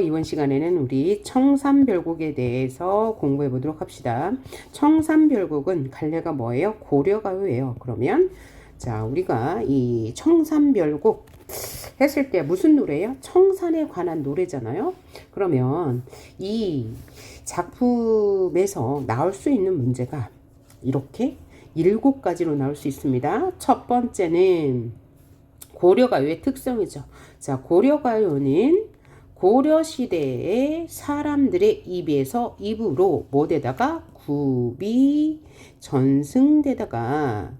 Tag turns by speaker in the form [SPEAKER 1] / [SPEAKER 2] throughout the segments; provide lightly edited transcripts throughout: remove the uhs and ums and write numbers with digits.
[SPEAKER 1] 이번 시간에는 우리 청산별곡에 대해서 공부해 보도록 합시다. 청산별곡은 갈래가 뭐예요? 고려가요예요. 그러면 자, 우리가 이 청산별곡 했을 때 무슨 노래예요? 청산에 관한 노래잖아요. 그러면 이 작품에서 나올 수 있는 문제가 이렇게 7가지로 나올 수 있습니다. 첫 번째는 고려가요의 특성이죠. 자, 고려가요는 고려시대의 사람들의 입에서 입으로 뭐되다가 굽이 전승되다가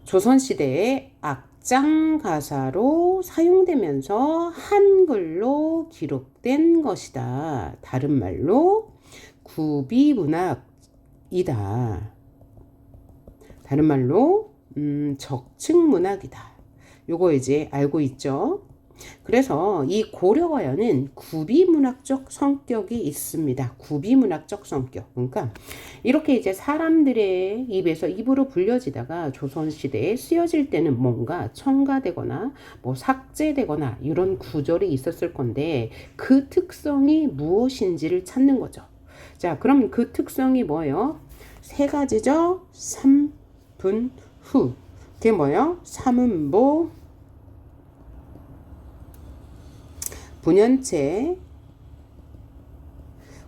[SPEAKER 1] 조선시대의 악장 가사로 사용되면서 한글로 기록된 것이다. 다른 말로 굽이 문학이다. 다른 말로 적층 문학이다. 요거 이제 알고 있죠? 그래서 이 고려가요는 구비문학적 성격이 있습니다. 구비문학적 성격. 그러니까 이렇게 이제 사람들의 입에서 입으로 불려지다가 조선시대에 쓰여질 때는 뭔가 첨가되거나 뭐 삭제되거나 이런 구절이 있었을 건데 그 특성이 무엇인지를 찾는 거죠. 자, 그럼 그 특성이 뭐예요? 3가지죠? 3분 후. 그게 뭐예요? 삼음보, 분연체,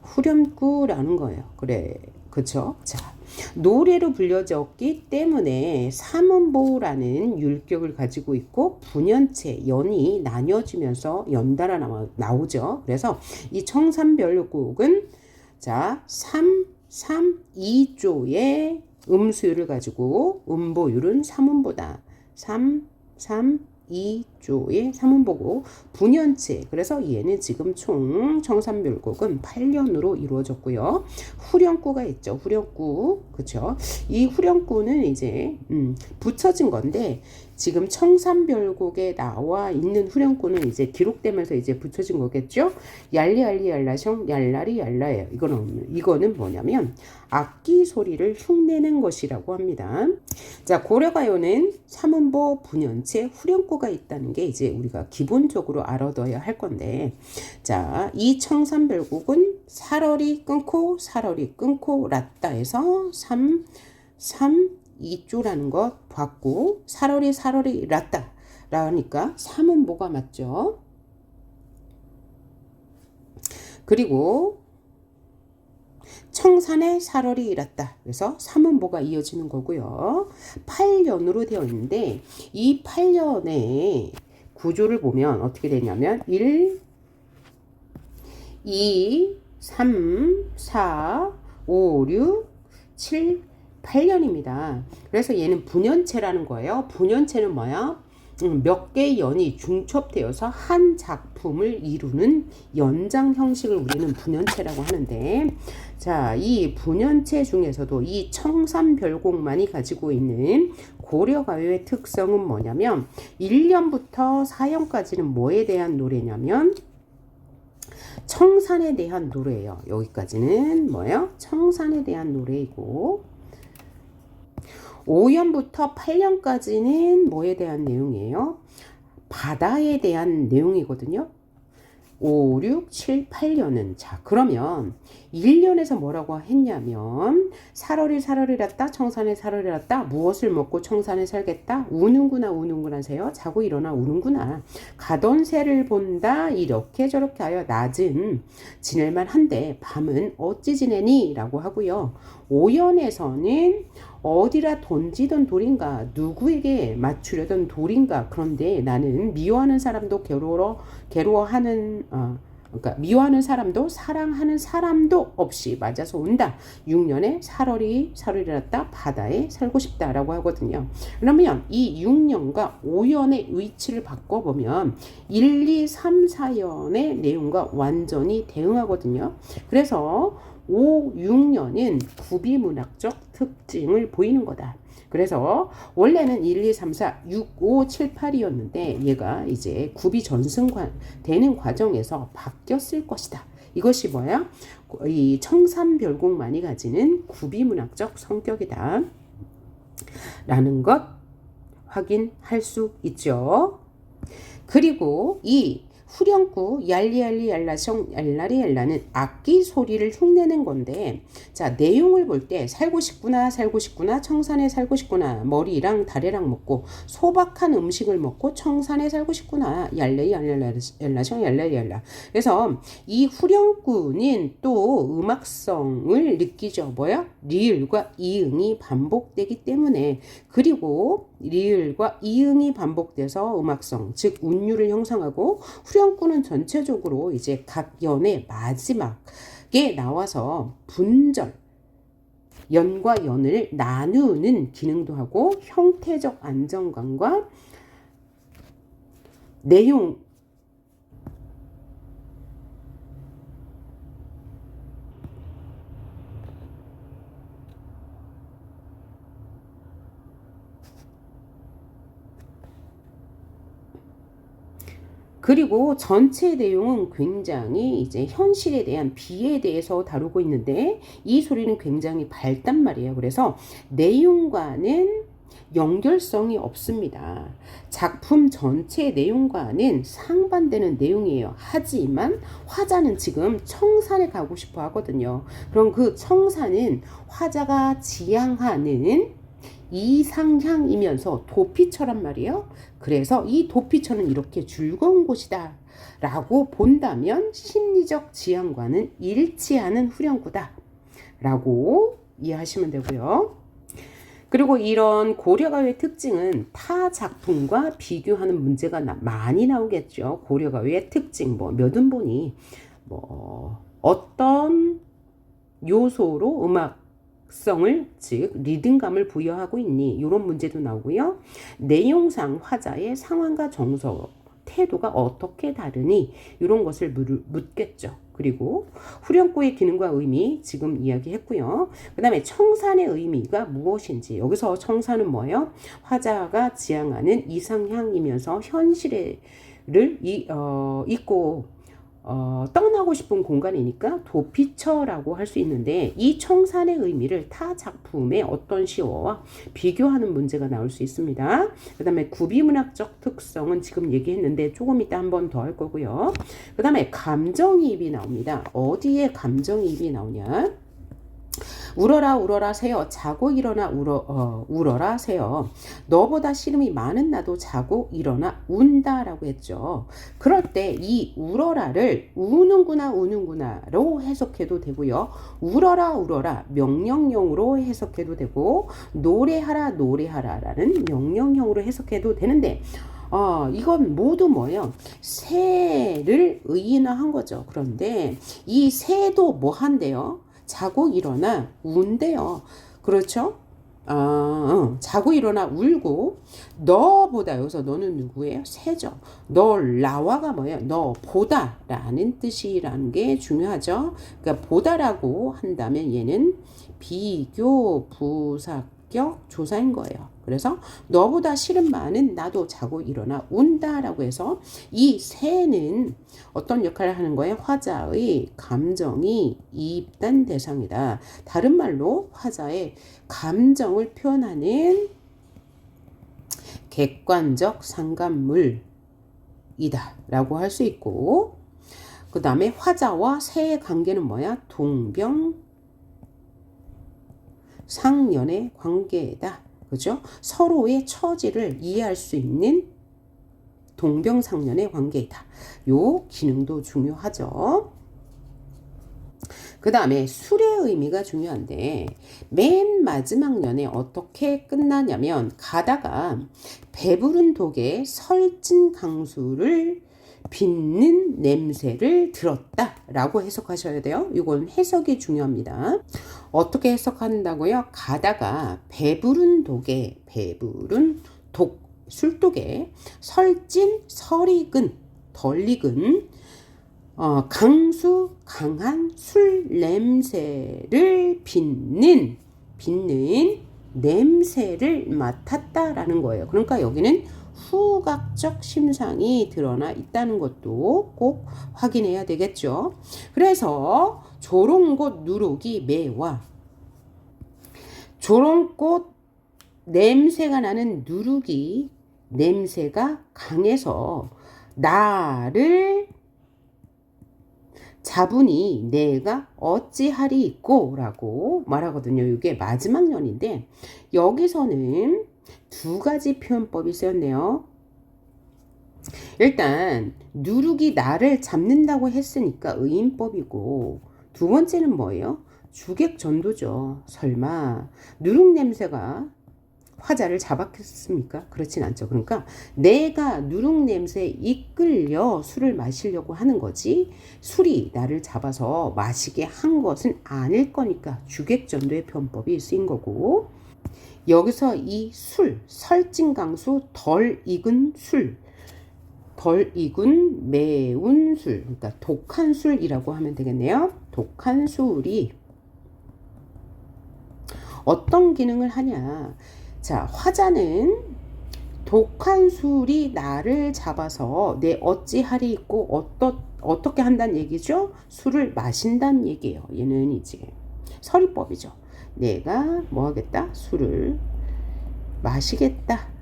[SPEAKER 1] 후렴구라는 거예요. 그래, 그쵸? 자, 노래로 불려졌기 때문에 삼음보라는 율격을 가지고 있고 분연체, 연이 나뉘어지면서 연달아 나오죠. 그래서 이 청산별곡은 자, 3, 3, 2조의 음수율을 가지고 음보율은 3음보다 3, 3, 2조의 3음보고 분연체, 그래서 얘는 지금 총 청산별곡은 8년으로 이루어졌고요. 후렴구가 있죠. 후렴구. 그쵸? 이 후렴구는 이제 붙여진 건데 지금 청산별곡에 나와 있는 후렴구는 이제 기록되면서 이제 붙여진 거겠죠. 얄리얄리 얄라숑 얄라리 얄라예요. 이거는 뭐냐면 악기 소리를 흉내낸 것이라고 합니다. 자, 고려가요는 삼음보, 분연체, 후렴구가 있다는 게 이제 우리가 기본적으로 알아둬야 할 건데, 자, 이 청산별곡은 사러리 끊고 라따에서 3, 2조라는 것 봤고, 사러리 라따 라니까 삼음보가 맞죠. 그리고 청산에 사러리 일었다. 그래서 삼음보가 이어지는 거고요. 8년으로 되어 있는데 이 8년의 구조를 보면 어떻게 되냐면 1, 2, 3, 4, 5, 6, 7, 8년입니다. 그래서 얘는 분연체라는 거예요. 분연체는 뭐야? 몇 개의 연이 중첩되어서 한 작품을 이루는 연장 형식을 우리는 분연체라고 하는데, 자, 이 분연체 중에서도 이 청산별곡만이 가지고 있는 고려가요의 특성은 뭐냐면 1년부터 4년까지는 뭐에 대한 노래냐면 청산에 대한 노래예요. 여기까지는 뭐예요? 청산에 대한 노래이고 5년부터 8년까지는 뭐에 대한 내용이에요? 바다에 대한 내용이거든요. 5, 6, 7, 8년은 자, 그러면 1년에서 뭐라고 했냐면 사러리 랐다 청산에 사러리 랐다 무엇을 먹고 청산에 살겠다 우는구나 하세요. 자고 일어나 우는구나. 가던 새를 본다 이렇게 저렇게 하여 낮은 지낼만 한데 밤은 어찌 지내니? 라고 하고요. 5년에서는 어디라 던지던 돌인가 누구에게 맞추려던 돌인가 그런데 나는 미워하는 사람도 괴로워하는 그러니까 미워하는 사람도 사랑하는 사람도 없이 맞아서 온다. 6년에 사러리 랐다 바다에 살고 싶다라고 하거든요. 그러면 이 6년과 5년의 위치를 바꿔보면 1, 2, 3, 4년의 내용과 완전히 대응하거든요. 그래서 5, 6년은 구비문학적 특징을 보이는 거다. 그래서 원래는 1, 2, 3, 4, 6, 5, 7, 8이었는데 얘가 이제 구비 전승되는 과정에서 바뀌었을 것이다. 이것이 뭐야? 이 청산별곡만이 가지는 구비문학적 성격이다. 라는 것 확인할 수 있죠. 그리고 이 후렴구 얄리얄리 얄라숑 얄라리 얄라는 악기 소리를 흉내낸 건데, 자, 내용을 볼 때 살고 싶구나 살고 싶구나 청산에 살고 싶구나 머리랑 다리랑 먹고 소박한 음식을 먹고 청산에 살고 싶구나 얄레 얄라숑 얄라리 얄라. 그래서 이 후렴구는 또 음악성을 느끼죠. 뭐야? 리을과 이응이 반복되기 때문에. 그리고 리을과 이응이 반복돼서 음악성, 즉 운율을 형성하고, 후렴구는 전체적으로 이제 각 연의 마지막에 나와서 분절, 연과 연을 나누는 기능도 하고, 형태적 안정감과 내용, 그리고 전체 내용은 굉장히 이제 현실에 대한 비에 대해서 다루고 있는데, 이 소리는 굉장히 밝단 말이에요. 그래서 내용과는 연결성이 없습니다. 작품 전체 내용과는 상반되는 내용이에요. 하지만 화자는 지금 청산에 가고 싶어 하거든요. 그럼 그 청산은 화자가 지향하는 이상향이면서 도피처란 말이에요. 그래서 이 도피처는 이렇게 즐거운 곳이다 라고 본다면 심리적 지향과는 일치하는 후렴구다 라고 이해하시면 되고요. 그리고 이런 고려가요의 특징은 타 작품과 비교하는 문제가 많이 나오겠죠. 고려가요의 특징, 뭐 몇 음본이 어떤 요소로 음악성을, 즉 리듬감을 부여하고 있니, 이런 문제도 나오고요. 내용상 화자의 상황과 정서, 태도가 어떻게 다르니, 이런 것을 묻겠죠. 그리고 후렴구의 기능과 의미 지금 이야기했고요. 그 다음에 청산의 의미가 무엇인지, 여기서 청산은 뭐예요? 화자가 지향하는 이상향이면서 현실을 잊고 떠나고 싶은 공간이니까 도피처라고 할 수 있는데, 이 청산의 의미를 타 작품의 어떤 시어와 비교하는 문제가 나올 수 있습니다. 그 다음에 구비문학적 특성은 지금 얘기했는데 조금 이따 한 번 더 할 거고요. 그 다음에 감정이입이 나옵니다. 어디에 감정이입이 나오냐? 울어라 울어라 새어 자고 일어나 울어라 새어 너보다 씨름이 많은 나도 자고 일어나 운다라고 했죠. 그럴 때 이 울어라를 우는구나 우는구나로 해석해도 되고요. 울어라 울어라 명령형으로 해석해도 되고, 노래하라 노래하라라는 명령형으로 해석해도 되는데, 이건 모두 뭐예요? 새를 의인화한 거죠. 그런데 이 새도 뭐 한대요? 자고 일어나 운대요. 그렇죠? 자고 일어나 울고, 너보다, 여기서 너는 누구예요? 새죠. 너 라와가 뭐예요? 너 보다 라는 뜻이라는 게 중요하죠. 그러니까 보다라고 한다면 얘는 비교 부사격 조사인 거예요. 그래서 너보다 씨름 많은 나도 자고 일어나 운다라고 해서, 이 새는 어떤 역할을 하는 거예요? 화자의 감정이 이입된 대상이다. 다른 말로 화자의 감정을 표현하는 객관적 상관물이다 라고 할 수 있고, 그 다음에 화자와 새의 관계는 뭐야? 동병상련의 관계다. 그죠? 서로의 처지를 이해할 수 있는 동병상련의 관계이다. 요 기능도 중요하죠. 그 다음에 술의 의미가 중요한데, 맨 마지막 년에 어떻게 끝나냐면, 가다가 배부른 독에 설진 강수를 빚는 냄새를 들었다 라고 해석하셔야 돼요. 이건 해석이 중요합니다. 어떻게 해석한다고요? 가다가 배부른 독에, 배부른 독, 술독에 설진, 설익은, 덜 익은 강수, 강한 술 냄새를 빚는 냄새를 맡았다라는 거예요. 그러니까 여기는 후각적 심상이 드러나 있다는 것도 꼭 확인해야 되겠죠. 그래서 조롱꽃 누룩이 매와, 조롱꽃 냄새가 나는 누룩이 냄새가 강해서 나를 잡으니 내가 어찌하리이꼬 라고 말하거든요. 이게 마지막 년인데 여기서는 두 가지 표현법이 쓰였네요. 일단 누룩이 나를 잡는다고 했으니까 의인법이고, 두 번째는 뭐예요? 주객전도죠. 설마 누룩 냄새가 화자를 잡았겠습니까? 그렇진 않죠. 그러니까 내가 누룩 냄새에 이끌려 술을 마시려고 하는 거지, 술이 나를 잡아서 마시게 한 것은 아닐 거니까 주객전도의 표현법이 쓰인 거고, 여기서 이 술, 설진강수, 덜 익은 술, 덜 익은 매운 술, 그러니까 독한 술이라고 하면 되겠네요. 독한 술이 어떤 기능을 하냐. 자, 화자는 독한 술이 나를 잡아서 내 어찌하리이꼬, 어떻게 한다는 얘기죠? 술을 마신다는 얘기예요. 얘는 이제 서리법이죠. 내가 뭐 하겠다? 술을 마시겠다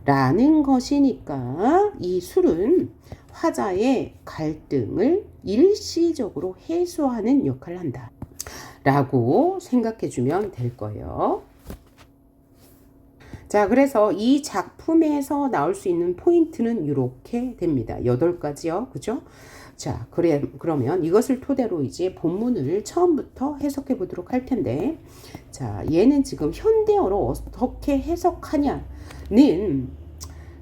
[SPEAKER 1] 라는 것이니까 이 술은 화자의 갈등을 일시적으로 해소하는 역할을 한다 라고 생각해 주면 될 거예요. 자, 그래서 이 작품에서 나올 수 있는 포인트는 이렇게 됩니다. 8가지요. 그죠? 자, 그러면 이것을 토대로 이제 본문을 처음부터 해석해 보도록 할 텐데, 자, 얘는 지금 현대어로 어떻게 해석하냐는,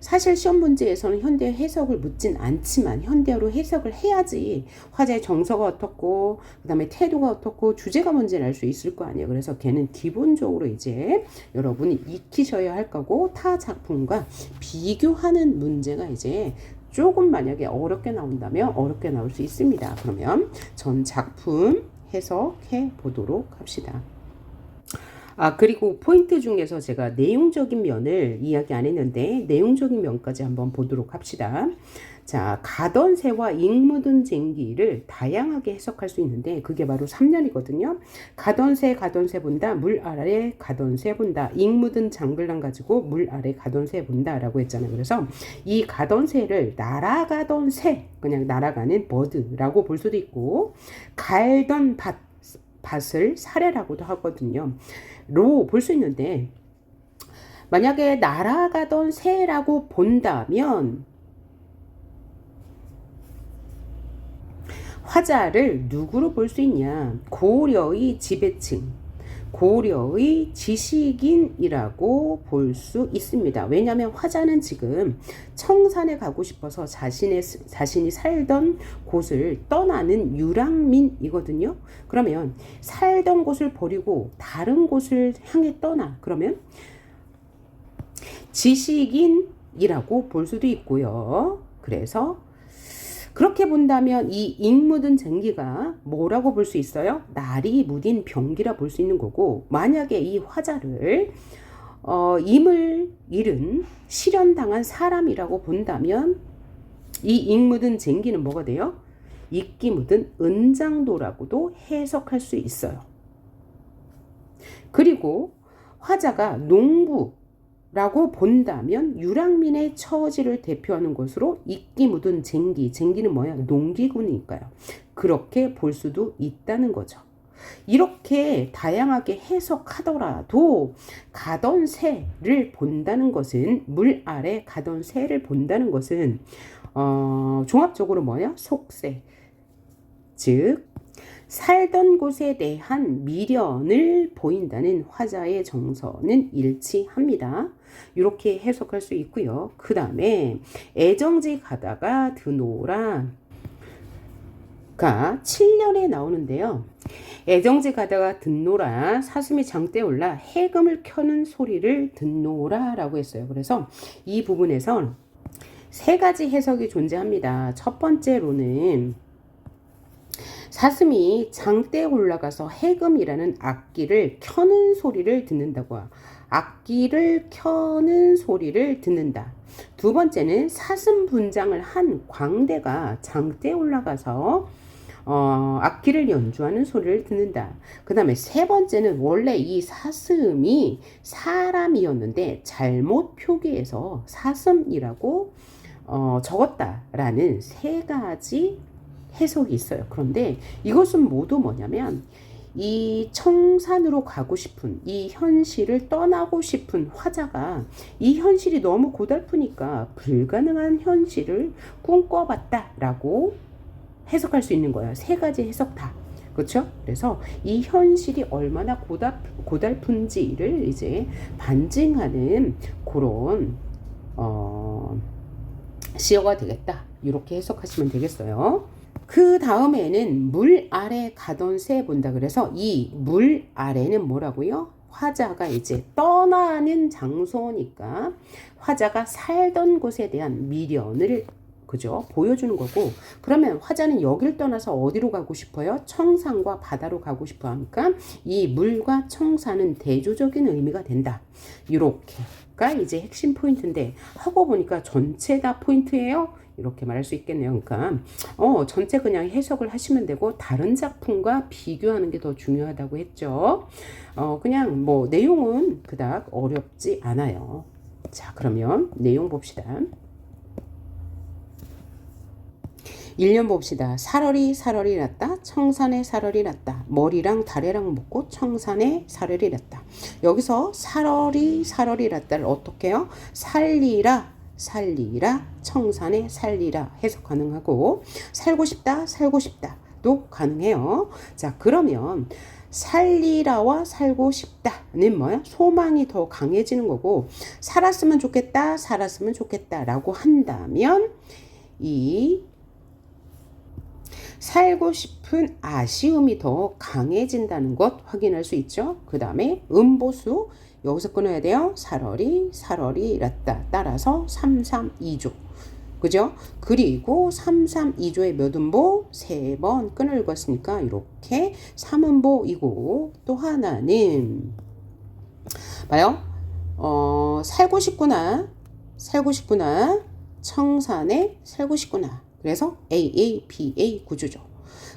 [SPEAKER 1] 사실 시험 문제에서는 현대어 해석을 묻진 않지만 현대어로 해석을 해야지 화자의 정서가 어떻고 그 다음에 태도가 어떻고 주제가 뭔지를 알 수 있을 거 아니에요. 그래서 걔는 기본적으로 이제 여러분이 익히셔야 할 거고, 타 작품과 비교하는 문제가 이제 조금 만약에 어렵게 나온다면 어렵게 나올 수 있습니다. 그러면 전 작품 해석해 보도록 합시다. 그리고 포인트 중에서 제가 내용적인 면을 이야기 안 했는데 내용적인 면까지 한번 보도록 합시다. 자, 가던 새와 잉 묻은 쟁기를 다양하게 해석할 수 있는데 그게 바로 3년이거든요. 가던 새 본다, 물 아래 가던 새 본다, 잉 묻은 장글랑 가지고 물 아래 가던 새 본다 라고 했잖아요. 그래서 이 가던 새를 날아가던 새, 그냥 날아가는 버드라고 볼 수도 있고, 갈던 밭을 사례라고도 하거든요. 로 볼 수 있는데, 만약에 날아가던 새라고 본다면 화자를 누구로 볼 수 있냐? 고려의 지배층, 고려의 지식인이라고 볼 수 있습니다. 왜냐하면 화자는 지금 청산에 가고 싶어서 자신이 살던 곳을 떠나는 유랑민이거든요. 그러면 살던 곳을 버리고 다른 곳을 향해 떠나, 그러면 지식인이라고 볼 수도 있고요. 그래서 그렇게 본다면 이 잉 묻은 쟁기가 뭐라고 볼 수 있어요? 날이 무딘 병기라 볼 수 있는 거고, 만약에 이 화자를 임을 잃은 실현당한 사람이라고 본다면 이 잉 묻은 쟁기는 뭐가 돼요? 이끼 묻은 은장도라고도 해석할 수 있어요. 그리고 화자가 농부라고 본다면 유랑민의 처지를 대표하는 것으로 이끼 묻은 쟁기, 쟁기는 뭐야? 농기구니까요. 그렇게 볼 수도 있다는 거죠. 이렇게 다양하게 해석하더라도 가던 새를 본다는 것은, 물 아래 가던 새를 본다는 것은 종합적으로 뭐야? 속새, 즉 살던 곳에 대한 미련을 보인다는 화자의 정서는 일치합니다. 이렇게 해석할 수 있고요. 그 다음에 애정지 가다가 드노라가 7년에 나오는데요. 애정지 가다가 듣노라, 사슴이 장대에 올라 해금을 켜는 소리를 듣노라 라고 했어요. 그래서 이 부분에서 3가지 해석이 존재합니다. 첫 번째로는 사슴이 장대에 올라가서 해금이라는 악기를 켜는 소리를 듣는다고, 악기를 켜는 소리를 듣는다. 두 번째는 사슴 분장을 한 광대가 장대에 올라가서 악기를 연주하는 소리를 듣는다. 그 다음에 세 번째는 원래 이 사슴이 사람이었는데 잘못 표기해서 사슴이라고 적었다라는 세 가지 해석이 있어요. 그런데 이것은 모두 뭐냐면 이 청산으로 가고 싶은 이 현실을 떠나고 싶은 화자가 이 현실이 너무 고달프니까 불가능한 현실을 꿈꿔봤다라고 해석할 수 있는 거예요. 세 가지 해석 다. 그렇죠? 그래서 이 현실이 얼마나 고달픈지를 이제 반증하는 그런 시어가 되겠다. 이렇게 해석하시면 되겠어요. 그 다음에는 물 아래 가던 새 본다. 그래서 이 물 아래는 뭐라고요? 화자가 이제 떠나는 장소니까 화자가 살던 곳에 대한 미련을 그죠? 보여주는 거고, 그러면 화자는 여길 떠나서 어디로 가고 싶어요? 청산과 바다로 가고 싶어 하니까 이 물과 청산은 대조적인 의미가 된다. 이렇게가 이제 핵심 포인트인데 하고 보니까 전체 다 포인트예요. 이렇게 말할 수 있겠네요. 그러니까 전체 그냥 해석을 하시면 되고 다른 작품과 비교하는 게 더 중요하다고 했죠. 그냥 뭐 내용은 그닥 어렵지 않아요. 자, 그러면 내용 봅시다. 1년 봅시다. 살얼이 났다. 청산에 살얼이 났다. 머리랑 다래랑 묶고 청산에 살얼이 났다. 여기서 살얼이 났다를 어떻게 해요? 살리라 청산에 살리라 해석 가능하고 살고 싶다도 가능해요. 자, 그러면 살리라와 살고 싶다는 뭐야? 소망이 더 강해지는 거고, 살았으면 좋겠다라고 한다면 이 살고 싶은 아쉬움이 더 강해진다는 것 확인할 수 있죠. 그 다음에 음보수 여기서 끊어야 돼요. 살얼이 났다. 따라서 332조. 그죠? 그리고 332조의 몇 음보? 3번 끈을 그었으니까 이렇게 3음보이고, 또 하나는 봐요. 살고 싶구나. 청산에 살고 싶구나. 그래서 AABA 구조죠.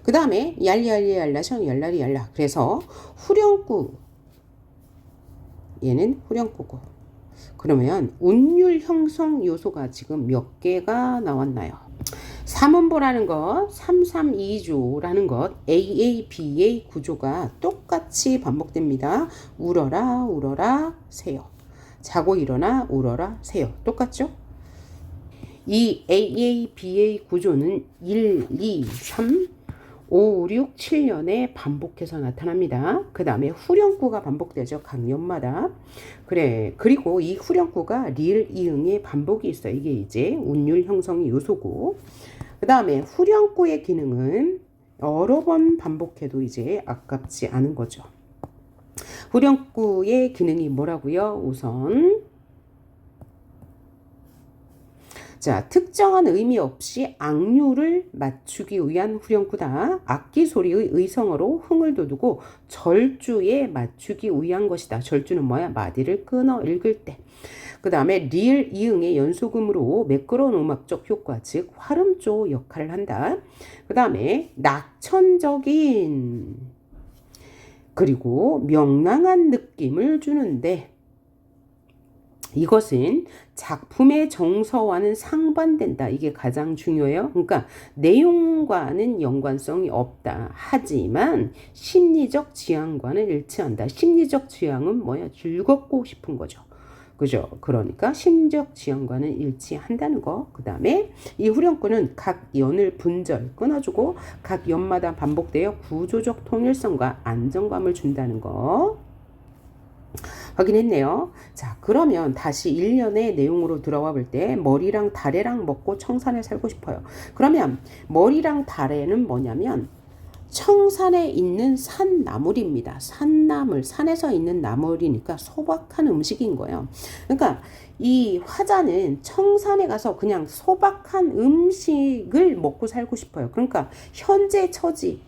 [SPEAKER 1] 그 다음에 얄라. 그래서 후렴구. 얘는 후렴구고. 그러면 운율 형성 요소가 지금 몇 개가 나왔나요? 3음보라는 것, 332조라는 것, AABA 구조가 똑같이 반복됩니다. 울어라, 새요. 자고 일어나, 울어라, 새요. 똑같죠? 이 AABA 구조는 1, 2, 3, 5, 6, 7년에 반복해서 나타납니다. 그 다음에 후렴구가 반복되죠. 각 년마다. 그리고 이 후렴구가 리을, 이응의 반복이 있어요. 이게 이제 운율 형성의 요소고. 그 다음에 후렴구의 기능은 여러 번 반복해도 이제 아깝지 않은 거죠. 후렴구의 기능이 뭐라고요? 우선 자, 특정한 의미 없이 악류를 맞추기 위한 후렴구다. 악기 소리의 의성어로 흥을 돋우고 절주에 맞추기 위한 것이다. 절주는 뭐야? 마디를 끊어 읽을 때. 그 다음에 리을, 이응의 연속음으로 매끄러운 음악적 효과, 즉 활음조 역할을 한다. 그 다음에 낙천적인 그리고 명랑한 느낌을 주는데, 이것은 작품의 정서와는 상반된다. 이게 가장 중요해요. 그러니까 내용과는 연관성이 없다. 하지만 심리적 지향과는 일치한다. 심리적 지향은 뭐야? 즐겁고 싶은 거죠. 그죠? 그러니까 심리적 지향과는 일치한다는 거. 그 다음에 이 후렴구는 각 연을 분절 끊어주고 각 연마다 반복되어 구조적 통일성과 안정감을 준다는 거. 확인했네요. 자, 그러면 다시 1년의 내용으로 들어와 볼 때 머리랑 다래랑 먹고 청산에 살고 싶어요. 그러면 머리랑 다래는 뭐냐면 청산에 있는 산나물입니다. 산나물, 산에서 있는 나물이니까 소박한 음식인 거예요. 그러니까 이 화자는 청산에 가서 그냥 소박한 음식을 먹고 살고 싶어요. 그러니까 현재 처지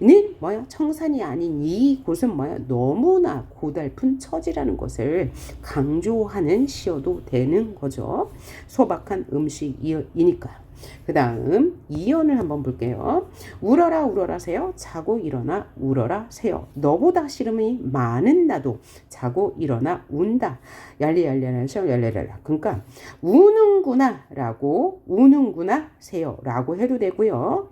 [SPEAKER 1] 는 뭐야? 청산이 아닌 이곳은 뭐야? 너무나 고달픈 처지라는 것을 강조하는 시어도 되는 거죠. 소박한 음식이니까. 그 다음 2연을 한번 볼게요. 울어라 울어라 새요 자고 일어나 울어라 새요 너보다 씨름이 많은 나도 자고 일어나 운다 얄리얄리얄리 얄리얄리얄리. 그러니까 우는구나 라고 우는구나 새요 라고 해도 되고요.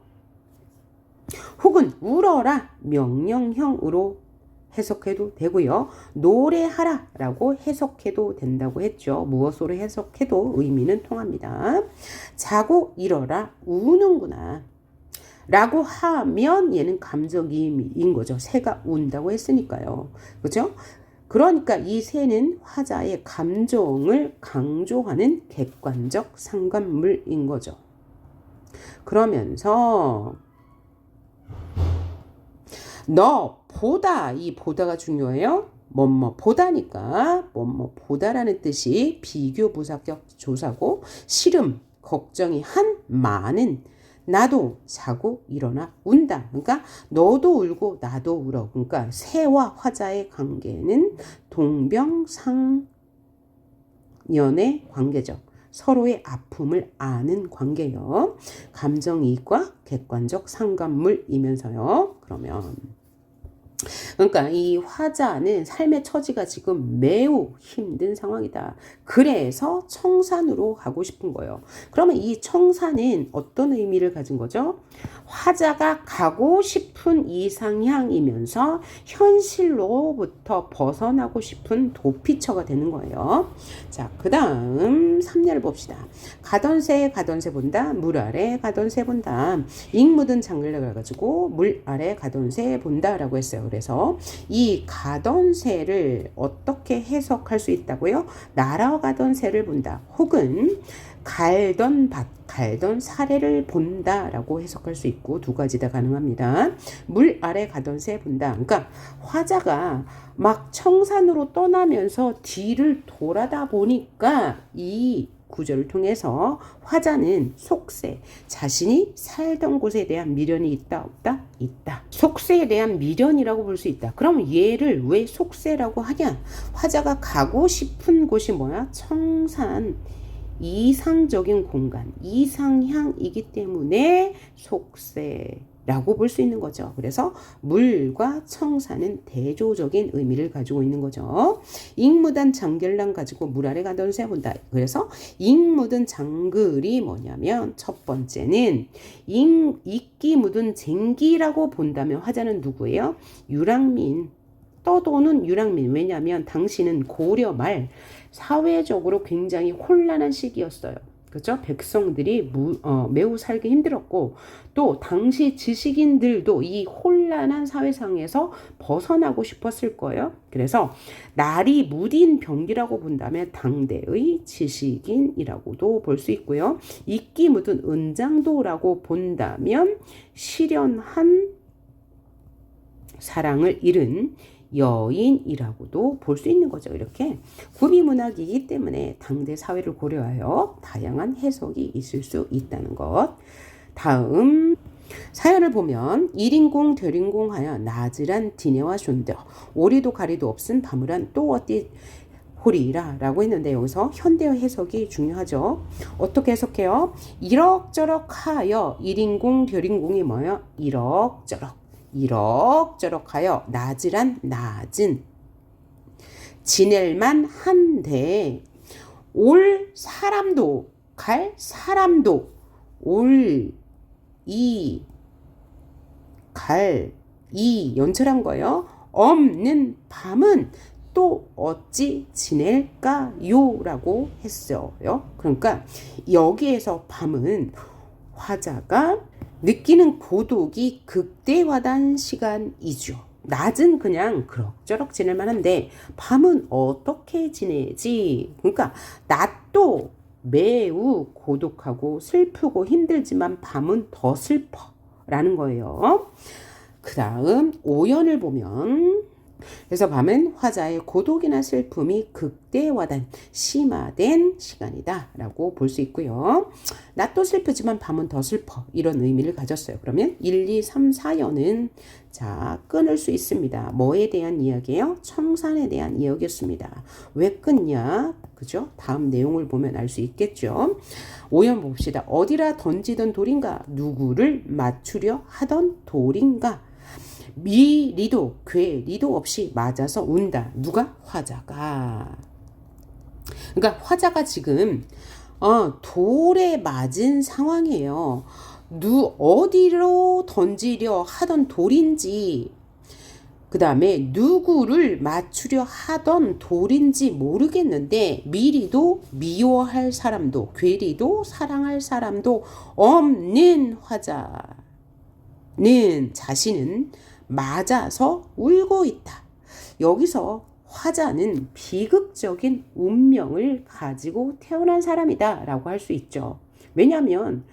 [SPEAKER 1] 혹은 울어라 명령형으로 해석해도 되고요. 노래하라 라고 해석해도 된다고 했죠. 무엇으로 해석해도 의미는 통합니다. 자고 일어라 우는구나 라고 하면 얘는 감정이입인 거죠. 새가 운다고 했으니까요. 그죠? 그러니까 이 새는 화자의 감정을 강조하는 객관적 상관물인 거죠. 그러면서 너 보다, 이 보다가 중요해요. 뭐뭐 보다니까 뭐뭐 보다라는 뜻이 비교 부사격 조사고 씨름 걱정이 한 많은 나도 자고 일어나 운다. 그러니까 너도 울고 나도 울어. 그러니까 새와 화자의 관계는 동병상련의 관계죠. 서로의 아픔을 아는 관계요. 감정이익과 객관적 상관물이면서요. 그러니까 이 화자는 삶의 처지가 지금 매우 힘든 상황이다. 그래서 청산으로 가고 싶은 거예요. 그러면 이 청산은 어떤 의미를 가진 거죠? 화자가 가고 싶은 이상향이면서 현실로부터 벗어나고 싶은 도피처가 되는 거예요. 자, 그 다음 3례를 봅시다. 가던 새 본다. 물 아래 가던 새 본다. 잉 묻은 장글을 가가지고 물 아래 가던 새 본다 라고 했어요. 그래서 이 가던 새를 어떻게 해석할 수 있다고요? 날아가던 새를 본다. 혹은 갈던 밭, 갈던 사례를 본다 라고 해석할 수 있고 두 가지 다 가능합니다. 물 아래 가던 새 본다. 그러니까 화자가 막 청산으로 떠나면서 뒤를 돌아다 보니까 이 구절을 통해서 화자는 속세, 자신이 살던 곳에 대한 미련이 있다 없다? 있다. 속세에 대한 미련이라고 볼 수 있다. 그럼 얘를 왜 속세라고 하냐? 화자가 가고 싶은 곳이 뭐야? 청산, 이상적인 공간, 이상향이기 때문에 속세라고 볼 수 있는 거죠. 그래서 물과 청산은 대조적인 의미를 가지고 있는 거죠. 잉무단 장결랑 가지고 물 아래 가던 새 본다. 그래서 잉묻은 장글이 뭐냐면 첫 번째는 이끼 묻은 쟁기라고 본다면 화자는 누구예요? 유랑민. 떠도는 유랑민. 왜냐하면 당시는 고려 말 사회적으로 굉장히 혼란한 시기였어요. 그렇죠? 백성들이 매우 살기 힘들었고 또 당시 지식인들도 이 혼란한 사회상에서 벗어나고 싶었을 거예요. 그래서 날이 무딘 병기라고 본다면 당대의 지식인이라고도 볼 수 있고요. 이끼 묻은 은장도라고 본다면 실연한 사랑을 잃은 여인이라고도 볼 수 있는 거죠. 이렇게 구미문학이기 때문에 당대 사회를 고려하여 다양한 해석이 있을 수 있다는 것. 다음 사연을 보면 일인공 되린공하여 나즈란 디네와 숀더 오리도 가리도 없은 바무란 또 어디 호리라 라고 했는데 여기서 현대어 해석이 중요하죠. 어떻게 해석해요? 이럭저럭 하여 일인공 되린공이 뭐예요? 이럭저럭 하여 낮으란 낮은 지낼만 한데 올 사람도 갈 사람도 올 이 갈 이 연철한 거예요. 없는 밤은 또 어찌 지낼까요? 라고 했어요. 그러니까 여기에서 밤은 화자가 느끼는 고독이 극대화된 시간이죠. 낮은 그냥 그럭저럭 지낼 만한데 밤은 어떻게 지내지? 그러니까 낮도 매우 고독하고 슬프고 힘들지만 밤은 더 슬퍼라는 거예요. 그 다음 오연을 보면 그래서 밤은 화자의 고독이나 슬픔이 극대화된 심화된 시간이다 라고 볼 수 있고요. 낮도 슬프지만 밤은 더 슬퍼 이런 의미를 가졌어요. 그러면 1, 2, 3, 4연은 자 끊을 수 있습니다. 뭐에 대한 이야기예요? 청산에 대한 이야기였습니다. 왜 끊냐? 그죠? 다음 내용을 보면 알 수 있겠죠. 5연 봅시다. 어디라 던지던 돌인가? 누구를 맞추려 하던 돌인가? 미리도 괴리도 없이 맞아서 운다. 누가? 화자가. 그러니까 화자가 지금 돌에 맞은 상황이에요. 어디로 던지려 하던 돌인지 그 다음에 누구를 맞추려 하던 돌인지 모르겠는데 미리도 미워할 사람도 괴리도 사랑할 사람도 없는 화자는 자신은 맞아서 울고 있다. 여기서 화자는 비극적인 운명을 가지고 태어난 사람이다 라고 할 수 있죠. 왜냐하면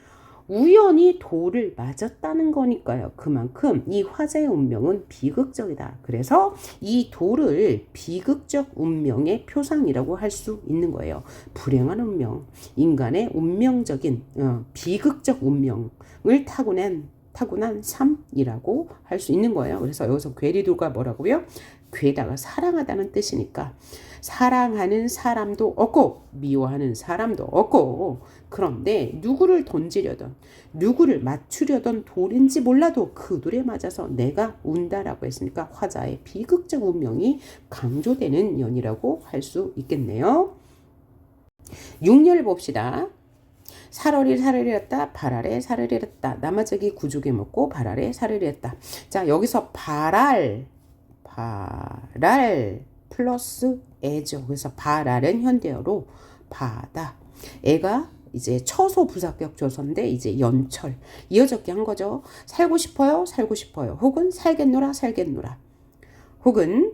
[SPEAKER 1] 우연히 돌을 맞았다는 거니까요. 그만큼 이 화자의 운명은 비극적이다. 그래서 이 돌을 비극적 운명의 표상이라고 할 수 있는 거예요. 불행한 운명, 인간의 운명적인 비극적 운명을 타고난 삶이라고 할 수 있는 거예요. 그래서 여기서 괴리도가 뭐라고요? 괴다가 사랑하다는 뜻이니까 사랑하는 사람도 없고 미워하는 사람도 없고 그런데 누구를 던지려던 누구를 맞추려던 돌인지 몰라도 그 돌에 맞아서 내가 운다라고 했으니까 화자의 비극적 운명이 강조되는 연이라고 할 수 있겠네요. 6열 봅시다. 살얼이 살을 잃었다. 발알에 살을 잃었다. 나마저기 구족에 먹고 발알에 살을 잃었다. 자 여기서 발알 플러스 애죠. 그래서 발알은 현대어로 바다. 애가 이제 처소 부사격 조서인데 이제 연철 이어적기 한 거죠. 살고 싶어요. 살고 싶어요. 혹은 살겠노라 살겠노라. 혹은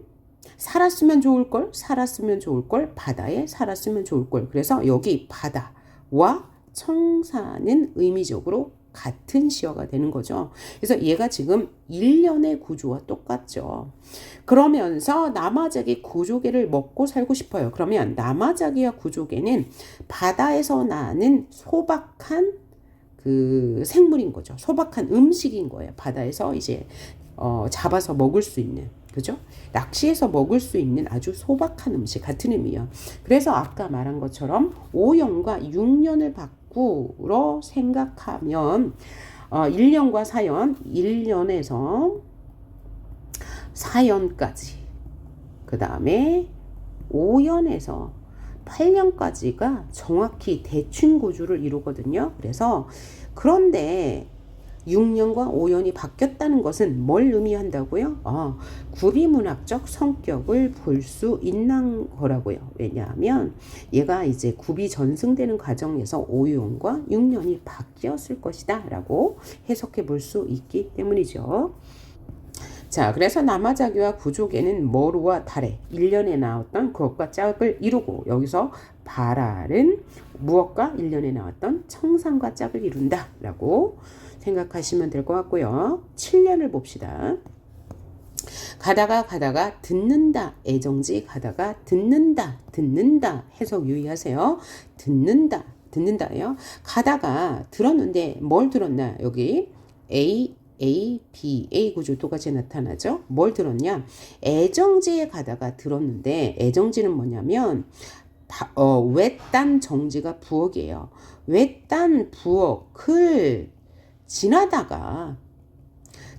[SPEAKER 1] 살았으면 좋을걸 살았으면 좋을걸 바다에 살았으면 좋을걸. 그래서 여기 바다와 청사는 의미적으로 같은 시어가 되는 거죠. 그래서 얘가 지금 1년의 구조와 똑같죠. 그러면서 나마자기 구조개를 먹고 살고 싶어요. 그러면 나마자기와 구조개는 바다에서 나는 소박한 그 생물인 거죠. 소박한 음식인 거예요. 바다에서 이제 잡아서 먹을 수 있는 그죠? 낚시해서 먹을 수 있는 아주 소박한 음식 같은 의미예요. 그래서 아까 말한 것처럼 5년과 6년을 바꾸러 생각하면 1년과 4년, 1년에서 4년까지 그 다음에 5년에서 8년까지가 정확히 대칭 구조를 이루거든요. 그래서 그런데 6년과 5년이 바뀌었다는 것은 뭘 의미한다고요? 구비문학적 성격을 볼 수 있는 거라고요. 왜냐하면 얘가 이제 구비 전승되는 과정에서 5년과 6년이 바뀌었을 것이다 라고 해석해 볼 수 있기 때문이죠. 자, 그래서 나마자기와 구조개는 머루와 달에 1년에 나왔던 그것과 짝을 이루고 여기서 발알은 무엇과 1년에 나왔던 청산과 짝을 이룬다 라고 생각하시면 될 것 같고요. 7년을 봅시다. 가다가 듣는다. 애정지 가다가 듣는다 해석 유의하세요. 듣는다예요. 가다가 들었는데 뭘 들었나? 여기 A, B, A 구조 똑같이 나타나죠. 뭘 들었냐? 애정지에 가다가 들었는데 애정지는 뭐냐면 외딴 정지가 부억이에요. 외딴 부억을 지나다가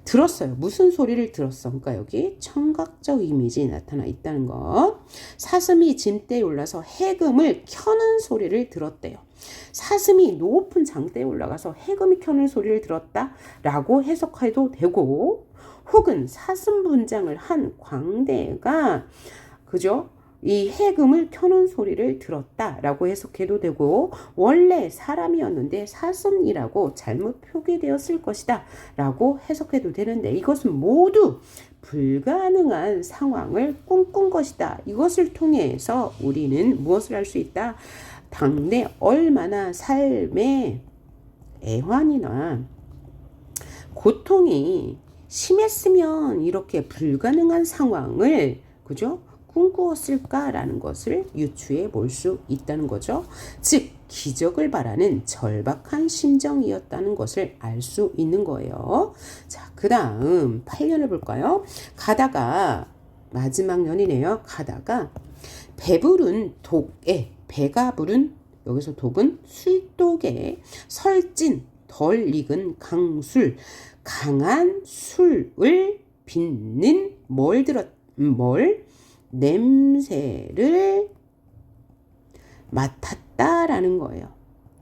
[SPEAKER 1] 들었어요. 무슨 소리를 들었어? 그러니까 여기 청각적 이미지 나타나 있다는 것. 사슴이 짐대에 올라서 해금을 켜는 소리를 들었대요. 사슴이 높은 장대에 올라가서 해금이 켜는 소리를 들었다라고 해석해도 되고 혹은 사슴 분장을 한 광대가 그죠? 이 해금을 켜는 소리를 들었다라고 해석해도 되고 원래 사람이었는데 사슴이라고 잘못 표기되었을 것이다 라고 해석해도 되는데 이것은 모두 불가능한 상황을 꿈꾼 것이다. 이것을 통해서 우리는 무엇을 할 수 있다? 당내 얼마나 삶의 애환이나 고통이 심했으면 이렇게 불가능한 상황을 그죠? 꿈꾸었을까라는 것을 유추해 볼 수 있다는 거죠. 즉 기적을 바라는 절박한 심정이었다는 것을 알 수 있는 거예요. 자, 그 다음 8년을 볼까요? 가다가 마지막 년이네요. 가다가 배부른 독에 배가 부른 여기서 독은 술독에 설진 덜 익은 강술 강한 술을 빚는 뭘 냄새를 맡았다라는 거예요.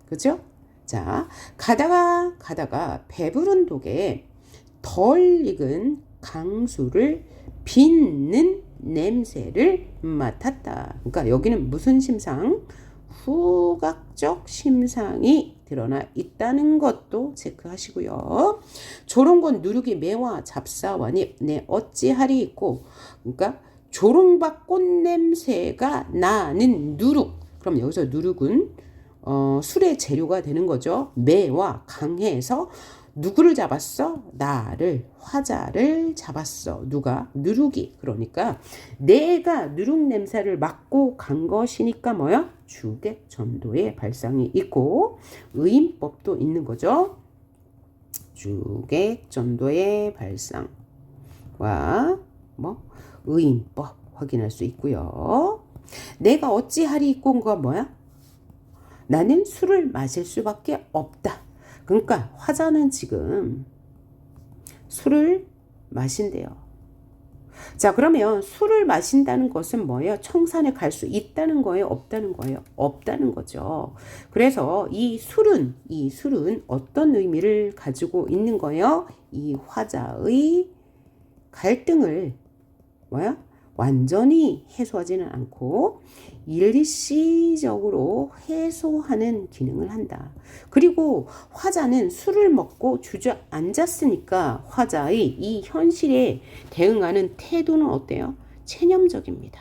[SPEAKER 1] 그죠? 자, 가다가 배부른 독에 덜 익은 강수를 빚는 냄새를 맡았다. 그러니까 여기는 무슨 심상? 후각적 심상이 드러나 있다는 것도 체크하시고요. 조롱건 누룩이 매와 잡사와니 내 어찌하리 있고 그러니까 조롱박 꽃냄새가 나는 누룩. 그럼 여기서 누룩은 술의 재료가 되는 거죠. 매와 강해서 누구를 잡았어? 나를 화자를 잡았어. 누가? 누룩이. 그러니까 내가 누룩 냄새를 맡고 간 것이니까 뭐야? 주객전도의 발상이 있고 의인법도 있는 거죠. 주객전도의 발상과 의인법 확인할 수 있고요. 내가 어찌하리 있고가 뭐야? 나는 술을 마실 수밖에 없다. 그러니까 화자는 지금 술을 마신대요. 자, 그러면 술을 마신다는 것은 뭐예요? 청산에 갈 수 있다는 거예요? 없다는 거예요? 없다는 거죠. 그래서 이 술은 어떤 의미를 가지고 있는 거예요? 이 화자의 갈등을 완전히 해소하지는 않고 일시적으로 해소하는 기능을 한다. 그리고 화자는 술을 먹고 주저앉았으니까 화자의 이 현실에 대응하는 태도는 어때요? 체념적입니다.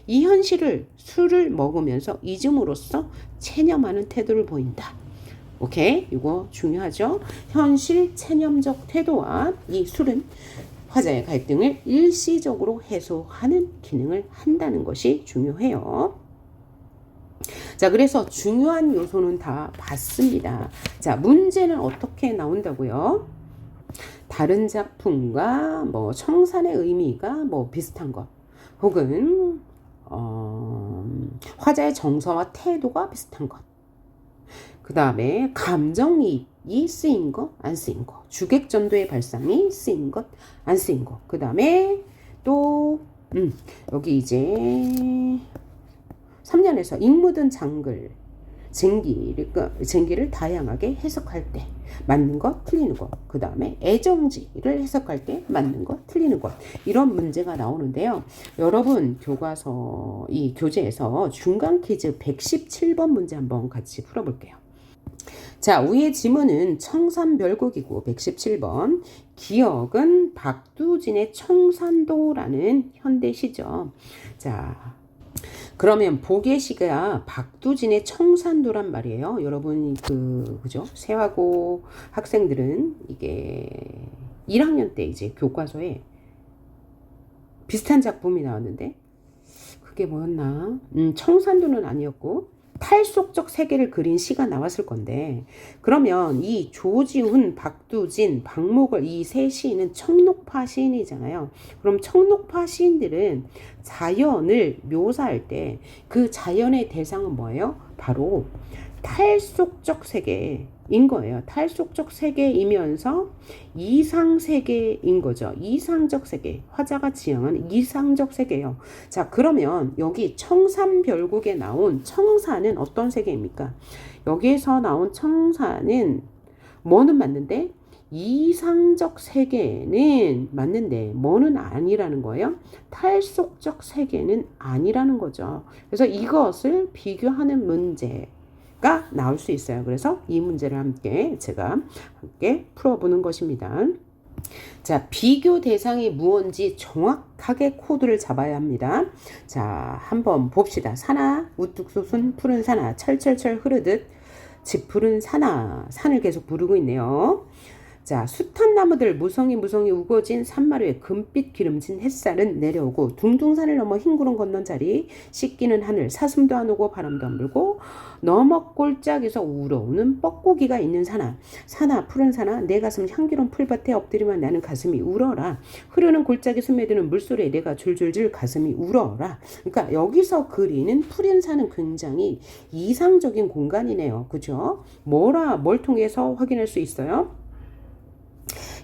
[SPEAKER 1] 이 현실을 술을 먹으면서 잊음으로써 체념하는 태도를 보인다. 오케이? 이거 중요하죠? 현실 체념적 태도와 이 술은 화자의 갈등을 일시적으로 해소하는 기능을 한다는 것이 중요해요. 자, 그래서 중요한 요소는 다 봤습니다. 자, 문제는 어떻게 나온다고요? 다른 작품과 청산의 의미가 비슷한 것, 혹은 화자의 정서와 태도가 비슷한 것, 그 다음에 감정이입이 쓰인 것, 안 쓰인 것, 주객전도의 발상이 쓰인 것, 안 쓰인 것, 그 다음에 또 여기 이제 3년에서 익묻은 쟁기를 다양하게 해석할 때 맞는 것, 틀리는 것, 그 다음에 애정지를 해석할 때 맞는 것, 틀리는 것, 이런 문제가 나오는데요. 여러분 교과서 이 교재에서 중간 퀴즈 117번 문제 한번 같이 풀어볼게요. 자, 위의 지문은 청산별곡이고 117번 기억은 박두진의 청산도라는 현대시죠. 자, 그러면 보계시가 박두진의 청산도란 말이에요. 여러분 그죠? 세화고 학생들은 이게 1학년 때 이제 교과서에 비슷한 작품이 나왔는데 그게 뭐였나? 청산도는 아니었고 탈속적 세계를 그린 시가 나왔을 건데, 그러면 이 조지훈, 박두진, 박목을 이 세 시인은 청록파 시인이잖아요. 그럼 청록파 시인들은 자연을 묘사할 때 그 자연의 대상은 뭐예요? 바로 탈속적 세계인 거예요. 탈속적 세계이면서 이상세계인 거죠. 이상적 세계. 화자가 지향하는 이상적 세계예요. 자, 그러면 여기 청산별곡에 나온 청산은 어떤 세계입니까? 여기에서 나온 청산은 뭐는 맞는데 이상적 세계는 맞는데 뭐는 아니라는 거예요? 탈속적 세계는 아니라는 거죠. 그래서 이것을 비교하는 문제가 나올 수 있어요. 그래서 이 문제를 제가 함께 풀어보는 것입니다. 자, 비교 대상이 무언지 정확하게 코드를 잡아야 합니다. 자, 한번 봅시다. 산하, 우뚝 솟은 푸른 산하, 철철철 흐르듯 짙푸른 산하, 산을 계속 부르고 있네요. 자, 숱한 나무들 무성히 우거진 산마루에 금빛 기름진 햇살은 내려오고 둥둥산을 넘어 흰구름 건넌 자리 씻기는 하늘 사슴도 안 오고 바람도 안 불고 너먹골짜기에서 우러오는 뻐꾸기가 있는 산아 푸른 산아 내 가슴 향기로운 풀밭에 엎드리면 나는 가슴이 울어라. 흐르는 골짜기 스며드는 물소리에 내가 줄줄줄 가슴이 울어라. 그러니까 여기서 그리는 푸른 산은 굉장히 이상적인 공간이네요. 그죠? 뭘 통해서 확인할 수 있어요?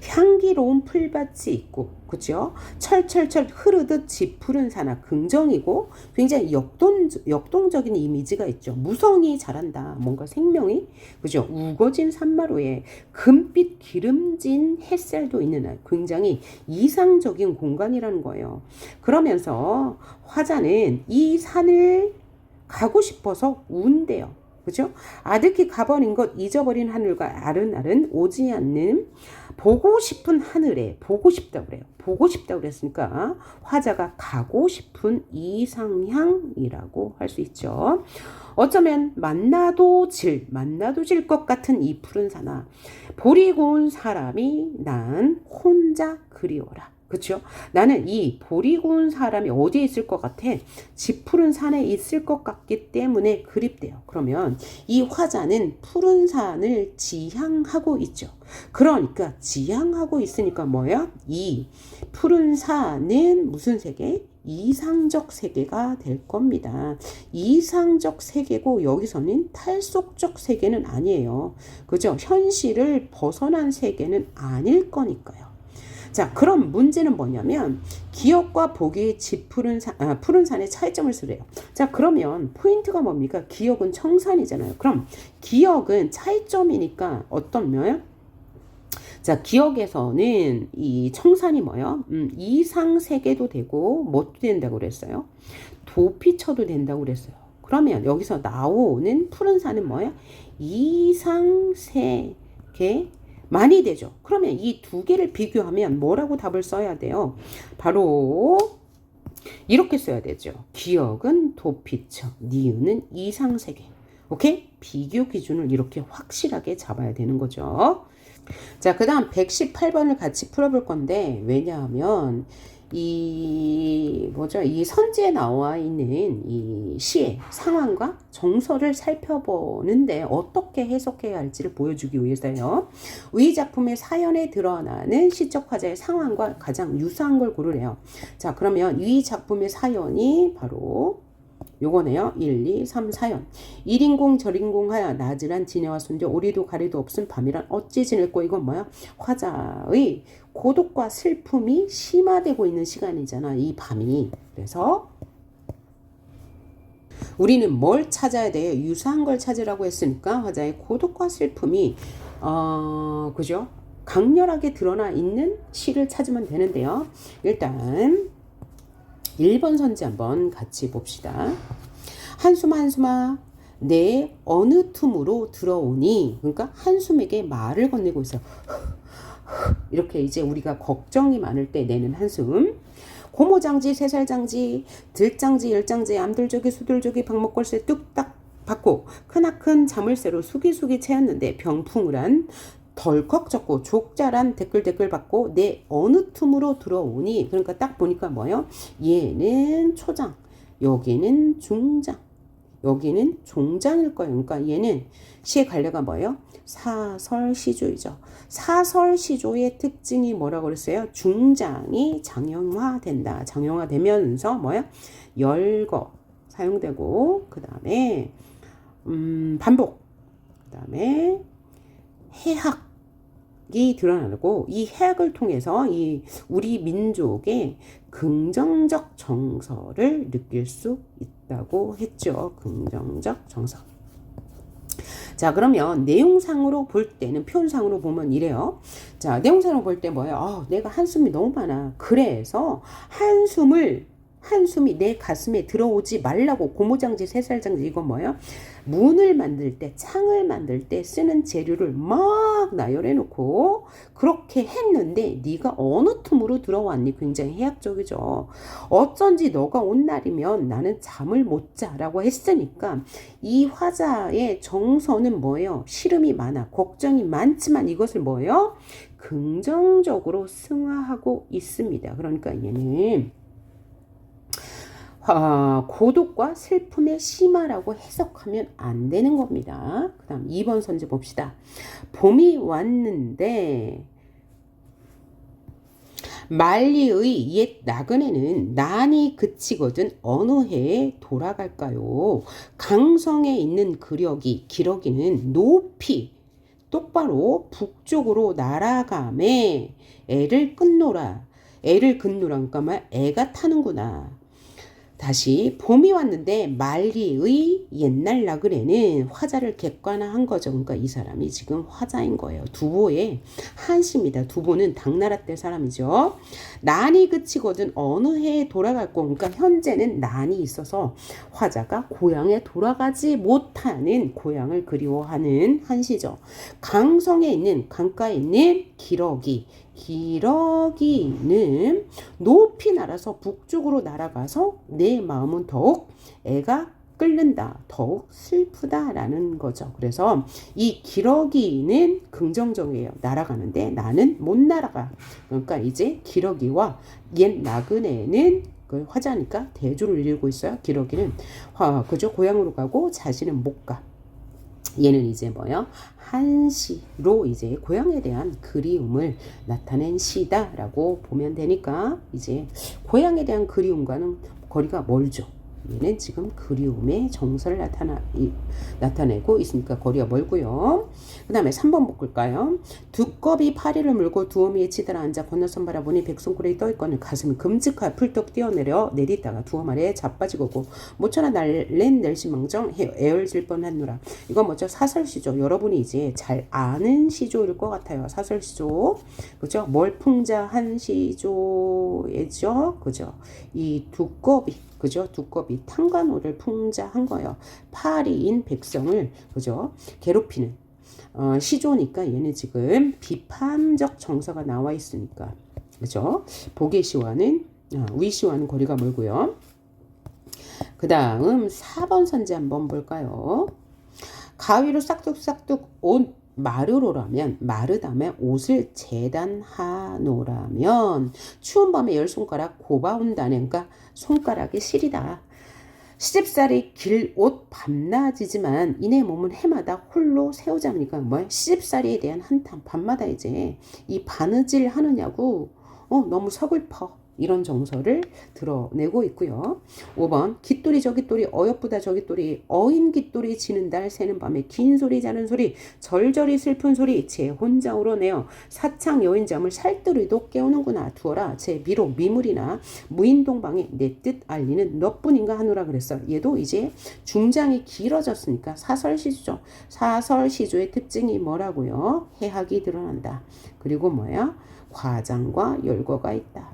[SPEAKER 1] 향기로운 풀밭이 있고, 그죠? 철철철 흐르듯 짙푸른 산하 긍정이고 굉장히 역동적인 이미지가 있죠. 무성이 자란다. 뭔가 생명이, 그죠? 우거진 산마루에 금빛 기름진 햇살도 있는 굉장히 이상적인 공간이라는 거예요. 그러면서 화자는 이 산을 가고 싶어서 운대요. 그죠? 아득히 가버린 것 잊어버린 하늘과 아른아른 오지 않는 보고 싶은 하늘에 보고 싶다고 그래요. 보고 싶다고 그랬으니까 화자가 가고 싶은 이상향이라고 할 수 있죠. 어쩌면 만나도 질 것 같은 이 푸른 산하 보리 고운 사람이 난 혼자 그리워라. 그렇죠? 나는 이 보리 고운 사람이 어디에 있을 것 같아? 짙푸른 산에 있을 것 같기 때문에 그립대요. 그러면 이 화자는 푸른 산을 지향하고 있죠. 그러니까 지향하고 있으니까 뭐야? 이 푸른 산은 무슨 세계? 이상적 세계가 될 겁니다. 이상적 세계고 여기서는 탈속적 세계는 아니에요. 그죠? 현실을 벗어난 세계는 아닐 거니까요. 자, 그럼 문제는 뭐냐면 기억과 보기의 푸른 산의 차이점을 쓰래요. 자, 그러면 포인트가 뭡니까? 기억은 청산이잖아요. 그럼 기억은 차이점이니까 어떤 뭐예요? 자, 기억에서는 이 청산이 뭐예요? 이상세계도 되고 뭐도 된다고 그랬어요? 도피처도 된다고 그랬어요. 그러면 여기서 나오는 푸른 산은 뭐예요? 이상세계 많이 되죠. 그러면 이 두 개를 비교하면 뭐라고 답을 써야 돼요? 바로 이렇게 써야 되죠. 기억은 도피처, 니은은 이상세계. 오케이? 비교 기준을 이렇게 확실하게 잡아야 되는 거죠. 자, 그 다음 118번을 같이 풀어볼 건데, 왜냐하면 이 선지에 나와 있는 이 시의 상황과 정서를 살펴보는데 어떻게 해석해야 할지를 보여주기 위해서요. 이 작품의 사연에 드러나는 시적 화자의 상황과 가장 유사한 걸 고르래요. 자, 그러면 이 작품의 사연이 바로 요거네요. 1, 2, 3, 4연. 1인공 절인공하여 낮이란 지내와 순저 오리도 가리도 없음 밤이란 어찌 지낼꼬. 이건 뭐야? 화자의 고독과 슬픔이 심화되고 있는 시간이잖아. 이 밤이. 그래서 우리는 뭘 찾아야 돼요? 유사한 걸 찾으라고 했으니까 화자의 고독과 슬픔이 그죠? 강렬하게 드러나 있는 시를 찾으면 되는데요. 일단 1번 선지 한번 같이 봅시다. 한숨아 내 어느 틈으로 들어오니. 그러니까 한숨에게 말을 건네고 있어요. 이렇게 이제 우리가 걱정이 많을 때 내는 한숨. 고모장지, 새살장지, 들장지, 열장지, 암들조기, 수들조기, 박목걸새 뚝딱 받고 크나큰 자물쇠로 수기수기 채웠는데 병풍을 한 덜컥 젖고 족자란 댓글 받고 내 어느 틈으로 들어오니. 그러니까 딱 보니까 뭐예요? 얘는 초장, 여기는 중장, 여기는 종장일 거예요. 그러니까 얘는 시의 관례가 뭐예요? 사설시조이죠. 사설시조의 특징이 뭐라고 그랬어요? 중장이 장형화된다. 장형화되면서 뭐예요? 열거 사용되고, 그 다음에 반복, 그 다음에 해학이 드러나고, 이 해학을 통해서 이 우리 민족의 긍정적 정서를 느낄 수 있다고 했죠. 긍정적 정서. 자, 그러면 내용상으로 볼 때는, 표현상으로 보면 이래요. 자, 내용상으로 볼 때 뭐예요? 내가 한숨이 너무 많아. 그래서 한숨을 한숨이 내 가슴에 들어오지 말라고. 고무장지, 새살장지, 이건 뭐예요? 문을 만들 때, 창을 만들 때 쓰는 재료를 막 나열해 놓고 그렇게 했는데 네가 어느 틈으로 들어왔니? 굉장히 해학적이죠. 어쩐지 너가 온 날이면 나는 잠을 못 자라고 했으니까 이 화자의 정서는 뭐예요? 시름이 많아, 걱정이 많지만 이것을 뭐예요? 긍정적으로 승화하고 있습니다. 그러니까 얘는 고독과 슬픔의 심화라고 해석하면 안 되는 겁니다. 그 다음 2번 선지 봅시다. 봄이 왔는데 만리의 옛 나그네는 난이 그치거든 어느 해에 돌아갈까요? 강성에 있는 기러기는 높이 똑바로 북쪽으로 날아가매 애를 끊노라. 애를 끊노라. 그러니까 애가 타는구나. 다시 봄이 왔는데 만리의 옛날 나그네는 화자를 객관화한 거죠. 그러니까 이 사람이 지금 화자인 거예요. 두보의 한시입니다. 두보는 당나라 때 사람이죠. 난이 그치거든 어느 해에 돌아갈 거. 그러니까 현재는 난이 있어서 화자가 고향에 돌아가지 못하는 고향을 그리워하는 한시죠. 강성에 있는 강가에 있는 기러기는 높이 날아서 북쪽으로 날아가서 내 마음은 더욱 애가 끓는다, 더욱 슬프다라는 거죠. 그래서 이 기러기는 긍정적이에요. 날아가는데 나는 못 날아가. 그러니까 이제 기러기와 옛 나그네는 그 화자니까 대조를 이루고 있어요. 기러기는 그죠? 고향으로 가고 자신은 못 가. 얘는 이제 뭐요? 한시로 이제 고향에 대한 그리움을 나타낸 시다라고 보면 되니까 이제 고향에 대한 그리움과는 거리가 멀죠. 얘는 지금 그리움의 정서를 나타내고 있으니까 거리가 멀고요. 그 다음에 3번 볼까요? 두꺼비 파리를 물고 두어미에 치달아 앉아 건너선 바라보니 백송구레이 떠있거늘 가슴이 금직하 풀떡 뛰어내려 내딛다가 두엄 아래에 자빠지고 모처나 날랜 낼심망정 에얼질 뻔한노라. 이건 뭐죠? 사설시조. 여러분이 이제 잘 아는 시조일 것 같아요. 사설시조. 그죠? 멀풍자한 시조이죠. 그죠? 이 두꺼비. 그죠? 두꺼비 탕관호를 풍자한 거예요. 파리인 백성을 그죠? 괴롭히는 시조니까 얘는 지금 비판적 정서가 나와 있으니까 그죠? 보계시와는 위시와는 거리가 멀고요. 그 다음 4번 선지 한번 볼까요? 가위로 싹둑싹둑 옷 마르다면 옷을 재단하노라면 추운 밤에 열 손가락 곱아온다는 그러니까 손가락이 시리다. 시집살이 길 옷 밤낮이지만 이내 몸은 해마다 홀로 새우잠이니까 뭐야? 시집살이에 대한 한탄. 밤마다 이제 이 바느질 하느냐고 너무 서글퍼. 이런 정서를 드러내고 있고요. 5번 깃돌이 저깃돌이 어여쁘다 저깃돌이 어인 깃돌이 지는 달 새는 밤에 긴 소리 자는 소리 절절히 슬픈 소리 제 혼자 울어내어 사창 여인잠을 살뜰히도 깨우는구나. 두어라 제 비록 미물이나 무인동방에 내 뜻 알리는 너뿐인가 하노라 그랬어. 얘도 이제 중장이 길어졌으니까 사설시조죠. 사설시조의 특징이 뭐라고요? 해학이 드러난다. 그리고 뭐야? 과장과 열거가 있다.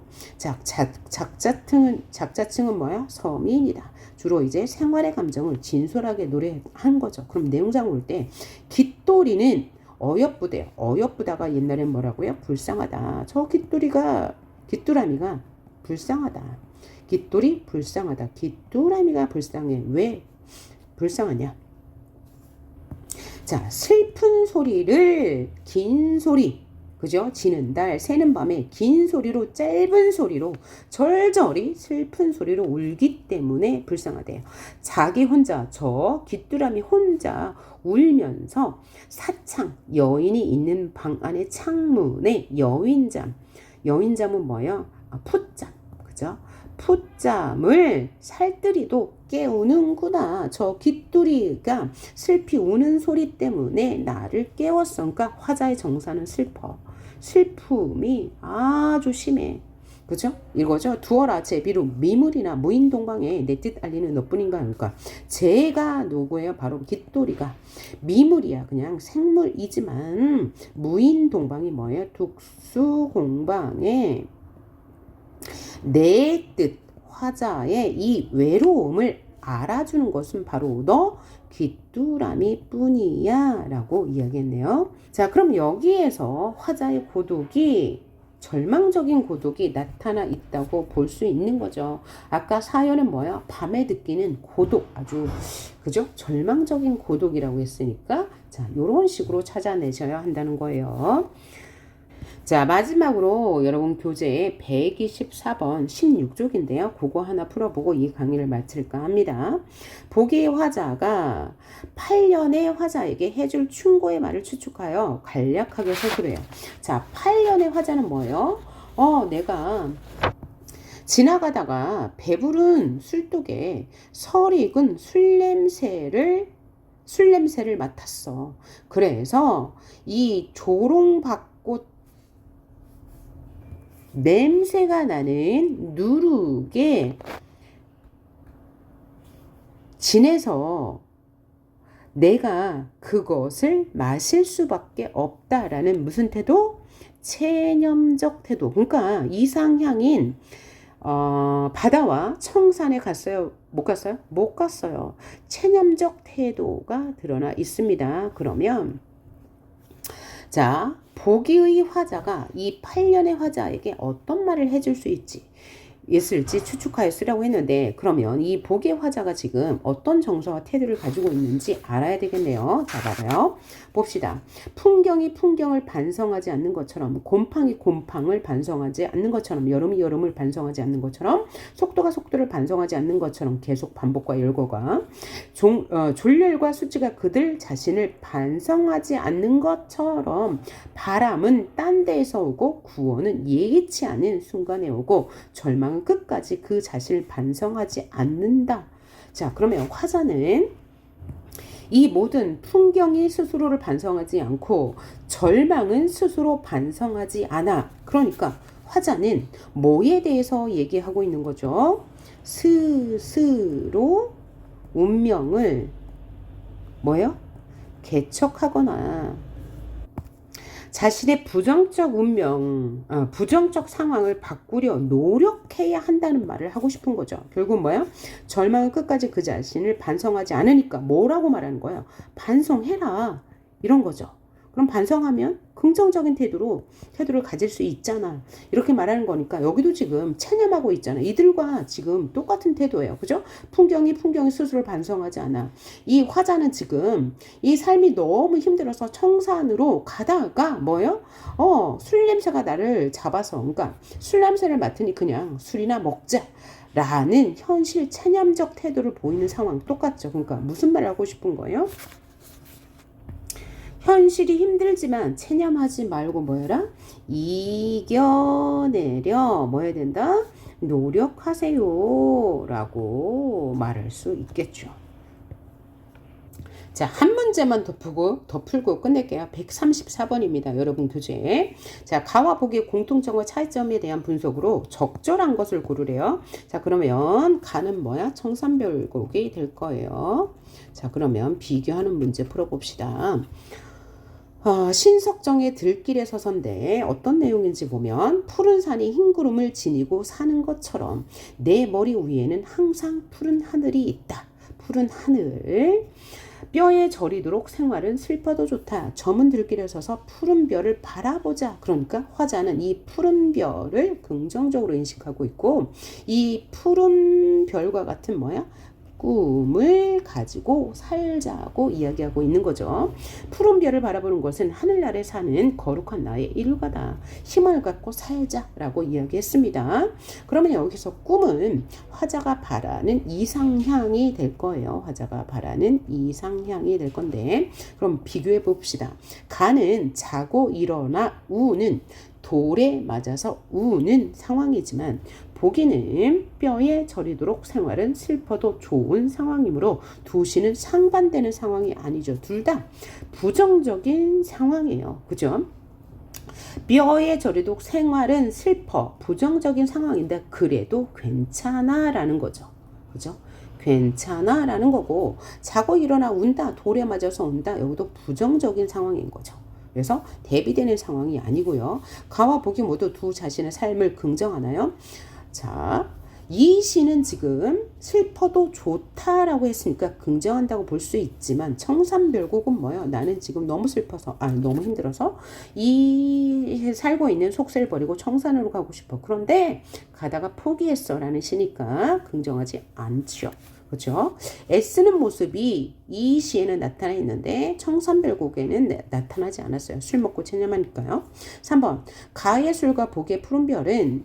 [SPEAKER 1] 작자층은 뭐야? 서민이다. 주로 이제 생활의 감정을 진솔하게 노래한 거죠. 그럼 내용상 볼 때 깃돌이는 어여쁘대요. 어여쁘다가 옛날엔 뭐라고요? 불쌍하다. 저 깃두라미가 불쌍하다. 깃돌이 불쌍하다. 깃두라미가 불쌍해. 왜 불쌍하냐? 자, 슬픈 소리를 긴 소리 그죠? 지는 달, 새는 밤에 긴 소리로 짧은 소리로 절절히 슬픈 소리로 울기 때문에 불쌍하대요. 자기 혼자 저 깃두라미 혼자 울면서 사창 여인이 있는 방 안의 창문에 여인잠은 뭐예요? 풋잠 그죠? 풋잠을 살뜰히도 깨우는구나. 저 깃두리가 슬피 우는 소리 때문에 나를 깨웠어. 그러니까 화자의 정사는 슬픔이 아주 심해. 그죠? 이거죠. 두어라 제비로 미물이나 무인동방에 내 뜻 알리는 너뿐인가. 그러니까 제가 누구예요? 바로 깃돌이가 미물이야. 그냥 생물이지만 무인동방이 뭐예요? tuk수공방에 내 뜻 화자의 이 외로움을 알아주는 것은 바로 너 귀뚜라미 뿐이야 라고 이야기했네요. 자, 그럼 여기에서 화자의 고독이 절망적인 고독이 나타나 있다고 볼 수 있는 거죠. 아까 사연은 뭐야? 밤에 느끼는 고독, 아주 그죠? 절망적인 고독이라고 했으니까 자, 요런 식으로 찾아내셔야 한다는 거예요. 자, 마지막으로 여러분 교재 124번 16쪽인데요. 그거 하나 풀어보고 이 강의를 마칠까 합니다. 보기의 화자가 8년의 화자에게 해줄 충고의 말을 추측하여 간략하게 서술해요. 자, 8년의 화자는 뭐예요? 내가 지나가다가 배부른 술독에 설익은 술냄새를 맡았어. 그래서 이 조롱받고 냄새가 나는 누룩에 진해서 내가 그것을 마실 수밖에 없다라는 무슨 태도? 체념적 태도. 그러니까 이상향인 바다와 청산에 갔어요? 못 갔어요? 못 갔어요. 체념적 태도가 드러나 있습니다. 그러면 자, 보기의 화자가 이 8년의 화자에게 어떤 말을 해줄 수 있을지 추측하여 쓰라고 했는데, 그러면 이 보기의 화자가 지금 어떤 정서와 태도를 가지고 있는지 알아야 되겠네요. 자, 봐봐요. 봅시다. 풍경이 풍경을 반성하지 않는 것처럼, 곰팡이 곰팡을 반성하지 않는 것처럼, 여름이 여름을 반성하지 않는 것처럼, 속도가 속도를 반성하지 않는 것처럼 계속 반복과 열거가, 졸렬과 수치가 그들 자신을 반성하지 않는 것처럼 바람은 딴 데에서 오고 구원은 예기치 않은 순간에 오고 절망은 끝까지 그 자신을 반성하지 않는다. 자, 그러면 화자는 이 모든 풍경이 스스로를 반성하지 않고 절망은 스스로 반성하지 않아. 그러니까 화자는 뭐에 대해서 얘기하고 있는 거죠? 스스로 운명을 뭐예요? 개척하거나 자신의 부정적 운명, 부정적 상황을 바꾸려 노력해야 한다는 말을 하고 싶은 거죠. 결국 뭐예요? 절망은 끝까지 그 자신을 반성하지 않으니까 뭐라고 말하는 거예요? 반성해라. 이런 거죠. 그럼 반성하면 긍정적인 태도를 가질 수 있잖아. 이렇게 말하는 거니까 여기도 지금 체념하고 있잖아. 이들과 지금 똑같은 태도예요. 그죠? 풍경이 스스로를 반성하지 않아. 이 화자는 지금 이 삶이 너무 힘들어서 청산으로 가다가 뭐예요? 술 냄새가 나를 잡아서, 그러니까 술 냄새를 맡으니 그냥 술이나 먹자. 라는 현실 체념적 태도를 보이는 상황 똑같죠. 그러니까 무슨 말을 하고 싶은 거예요? 현실이 힘들지만 체념하지 말고 뭐해라? 이겨내려 뭐 해야 된다? 노력하세요 라고 말할 수 있겠죠. 자, 한 문제만 더 풀고 끝낼게요. 134번입니다. 여러분 교재. 자, 가와 복의 공통점과 차이점에 대한 분석으로 적절한 것을 고르래요. 자, 그러면 가는 뭐야? 청산별곡이 될 거예요. 자, 그러면 비교하는 문제 풀어봅시다. 신석정의 들길에 서선데 어떤 내용인지 보면 푸른 산이 흰 구름을 지니고 사는 것처럼 내 머리 위에는 항상 푸른 하늘이 있다. 푸른 하늘. 뼈에 저리도록 생활은 슬퍼도 좋다. 저문 들길에 서서 푸른 별을 바라보자. 그러니까 화자는 이 푸른 별을 긍정적으로 인식하고 있고 이 푸른 별과 같은 뭐야? 꿈을 가지고 살자고 이야기하고 있는 거죠. 푸른 별을 바라보는 것은 하늘나라에 사는 거룩한 나의 일과다. 힘을 갖고 살자라고 이야기했습니다. 그러면 여기서 꿈은 화자가 바라는 이상향이 될 거예요. 화자가 바라는 이상향이 될 건데, 그럼 비교해 봅시다. 가는 자고 일어나 우는 돌에 맞아서 우는 상황이지만 보기는 뼈에 저리도록 생활은 슬퍼도 좋은 상황이므로 두시는 상반되는 상황이 아니죠. 둘 다 부정적인 상황이에요. 그죠? 뼈에 저리도록 생활은 슬퍼, 부정적인 상황인데 그래도 괜찮아 라는 거죠. 그죠? 괜찮아 라는 거고, 자고 일어나 운다, 돌에 맞아서 운다, 여기도 부정적인 상황인 거죠. 그래서 대비되는 상황이 아니고요. 가와 복이 모두 두 자신의 삶을 긍정하나요? 자, 이 시는 지금 슬퍼도 좋다라고 했으니까 긍정한다고 볼 수 있지만 청산별곡은 뭐예요? 나는 지금 너무 슬퍼서 너무 힘들어서 이 살고 있는 속세를 버리고 청산으로 가고 싶어. 그런데 가다가 포기했어 라는 시니까 긍정하지 않죠. 그렇죠? 애쓰는 모습이 이 시에는 나타나 있는데 청산별곡에는 나타나지 않았어요. 술 먹고 체념하니까요. 3번 가의 술과 복의 푸른 별은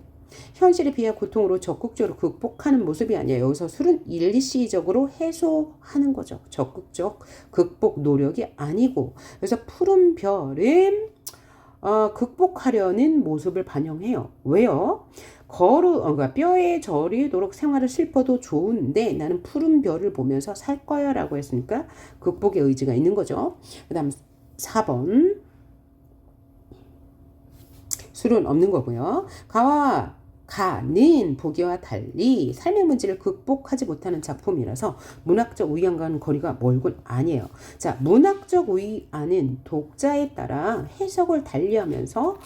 [SPEAKER 1] 현실에 비해 고통으로 적극적으로 극복하는 모습이 아니에요. 여기서 술은 일시적으로 해소하는 거죠. 적극적 극복 노력이 아니고. 그래서 푸른 별은 극복하려는 모습을 반영해요. 왜요? 그러니까 뼈에 저리도록 생활을 슬퍼도 좋은데 나는 푸른 별을 보면서 살 거야 라고 했으니까 극복의 의지가 있는 거죠. 그 다음 4번 술은 없는 거고요. 가는 보기와 달리 삶의 문제를 극복하지 못하는 작품이라서 문학적 위안과는 거리가 멀군 아니에요. 자, 문학적 위안은 독자에 따라 해석을 달리하면서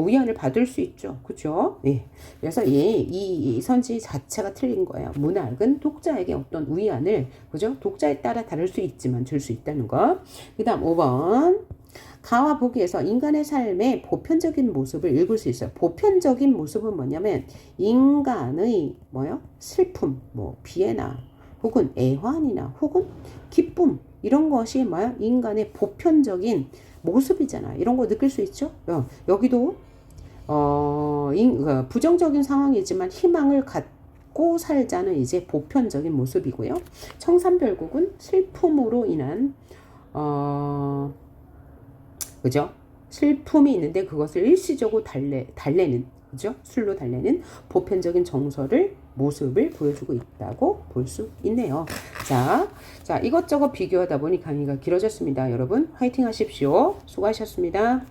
[SPEAKER 1] 위안을 받을 수 있죠. 그렇죠? 예. 그래서 이 선지 자체가 틀린 거예요. 문학은 독자에게 어떤 위안을 그죠? 독자에 따라 다를 수 있지만 줄 수 있다는 거. 그다음 5번. 가와 보기에서 인간의 삶의 보편적인 모습을 읽을 수 있어요. 보편적인 모습은 뭐냐면 인간의 슬픔, 비애나 혹은 애환이나 혹은 기쁨 이런 것이 인간의 보편적인 모습이잖아. 이런 거 느낄 수 있죠? 여기도 부정적인 상황이지만 희망을 갖고 살자는 이제 보편적인 모습이고요. 청산별곡은 슬픔으로 인한 그죠? 슬픔이 있는데 그것을 일시적으로 달래는 그죠? 술로 달래는 보편적인 정서를 모습을 보여주고 있다고 볼 수 있네요. 자, 이것저것 비교하다 보니 강의가 길어졌습니다. 여러분 화이팅 하십시오. 수고하셨습니다.